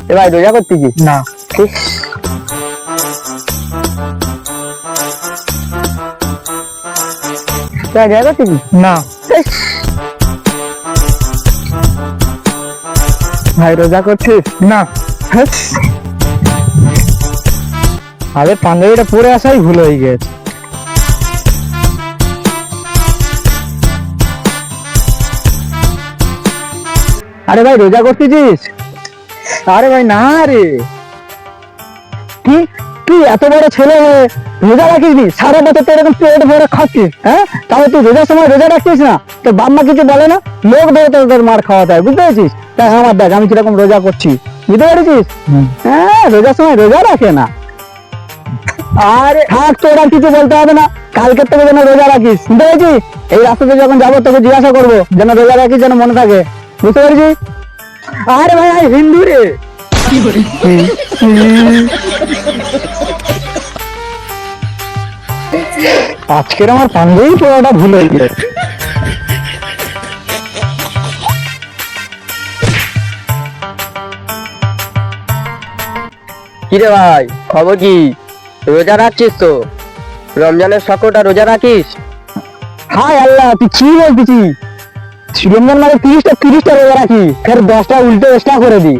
এ ভাই রোজা করতে কি না। ঠিক রোজা করতে কি না ভাই রোজা করছিস না। হ্যাঁ? আরে পাঞ্জাবিটা পরে আসাই ভুল হয়ে গেছে। আরে ভাই রোজা করতেছিস? আরে ভাই না রে। কি তুই এত বড় ছেলে হয়ে রোজা রাখিস নি? সারা বছর তো এরকম পেট ভরে খাচ্ছিস, হ্যাঁ? তাহলে তুই রোজার সময় রোজা রাখছিস না? তোর বাপ মা কিছু বলে না? লোক ধরে তোর মার খাওয়াতে হয়, বুঝতে পেরেছিস? দেখ আমার দেখ আমি কিরকম রোজা করছি, বুঝতে পেরেছিস? হ্যাঁ, রোজার সময় রোজা রাখে না। আরে থাক, তোর আর কিছু বলতে হবে না। কালকের থেকে যেন রোজা রাখিস, বুঝতে পেরেছিস? এই রাস্তাতে যখন যাবো তোকে জিজ্ঞাসা করবো, যেন রোজা রাখিস, যেন মনে থাকে, বুঝতে পেরেছিস? আরে ভাই হিন্দু রে। আজকের আমার পাঞ্জাবি পরাটা ভুল হয়ে গেছে। কিরে ভাই খবর কি? রোজা রাখছিস তো? রমজানের সকলটা রোজা রাখিস? হায় আল্লাহ, তুই কি বলছিস? রমজান মানে 30টা রোজা রাখি, ফের 10টা উল্টে এক্সট্রা করে দি।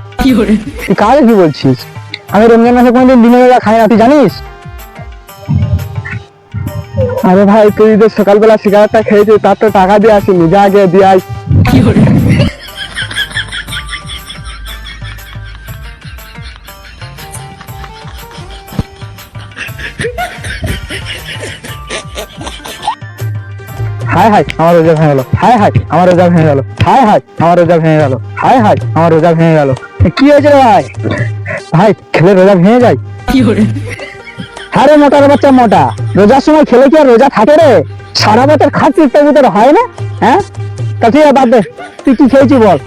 তুই কাকে কি বলছিস? আমি রমজান মাসে কোনোদিন দিনে রোজা খাই না, তুই জানিস? আরে ভাই তুই যে সকালবেলা সিগারেটটা খেয়েছিস, তার তো টাকা দিয়ে আসিনি, যা আগে দিয়ে আয়। হায় হায় আমার রোজা ভেঙে গেল, হায় হায় আমার রোজা ভেঙে গেল, হায় হায় আমার রোজা ভেঙে গেল, হায় হায় আমার রোজা ভেঙে গেল। কি হয়েছে রে ভাই? ভাই খেলে রোজা ভেঙে যায়? হ্যাঁ রে মোটার বাচ্চা মোটা, রোজার সময় খেলে কি আর রোজা থাকে রে? সারা বছর খাচ্ছিস, তোর ভিতরে হয় না? হ্যাঁ, তা ঠিক আছে বাদ দে, তুই কি খেয়েছি বল?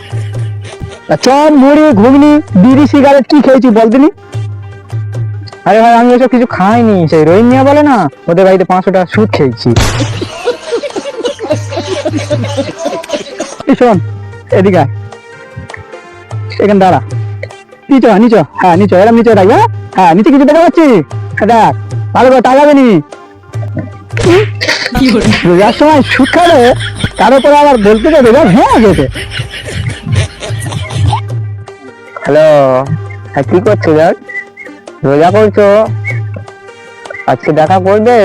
চপ মুড়ি ঘুগনি বিড়ি সিগারেট কি খেয়েছি বল দিনি? আরে ভাই আমি ওসব কিছু খাইনি, সেই রহিম মিয়া বলে না, ওদের বাড়িতে 500 টাকা সুদ খেয়েছি। এই শোন, এদিকে আয়। এখানে দাঁড়া, নিচে নিচে, হ্যাঁ নিচে, এরকম নিচে রাখবে। হ্যাঁ নিচে কিছু দেখা পাচ্ছি? দেখ ভালো করে তাকাবে নি। রোজার সময় সুদ খাবে, তার উপরে আবার বলতে যে রোজা ভেঙে যেতে। হ্যালো, হ্যাঁ কি করছো? যাক রোজা করছো, আজকে দেখা করবে?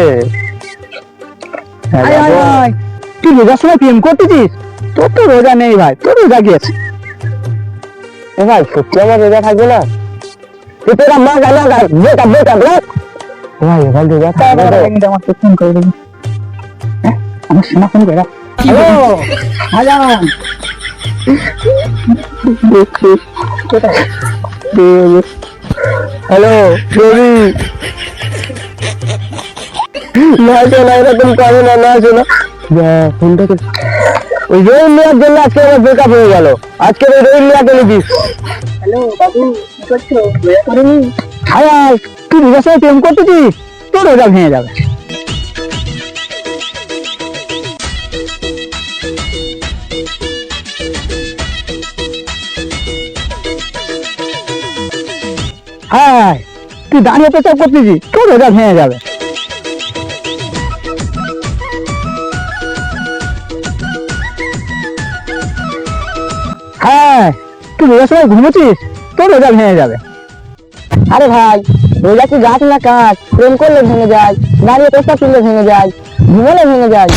তুই রোজার সময় প্রেম করতেছিস? তোর তো রোজা নেই ভাই, তোর রোজা গিয়েছে। ও ভাই সত্যি আমার রোজা থাকবে না? তোরা মা গালা গাল বেটা বেটা ব্লক ভাই ভাই রোজা থাকবে তো? আমার ফোন করে দিবি, আমার সোনা ফোন করে। হ্যালো হাজান, হ্যালো রবি, না শোনা এরকম করে না, না শোনা ফোনটা ওই রোহিত মিয়ার জন্য আজকে আমার ব্রেকআপ হয়ে গেল। আজকে ওই রোহিত মিয়াকে লিখিস। হ্যালো বাবু, কি করছো? রোজা করিনি? হায়, তুই রোজার সময় প্রেম করতেছিস, তোর রোজা ভেঙে যাবে। হায়, তুই দাঁড়িয়ে পেশাব করতেছিস, তোর রোজা ভেঙে যাবে। হ্যাঁ, তুই রোজার সময় ঘুমোচ্ছিস, তোর রোজা ভেঙে যাবে। আরে ভাই রোজা কি গাছ না কাঠ? প্রেম করলে ভেঙে যায়, দাঁড়িয়ে পেশাব করলে ভেঙে যায়, ঘুমোলে ভেঙে যায়।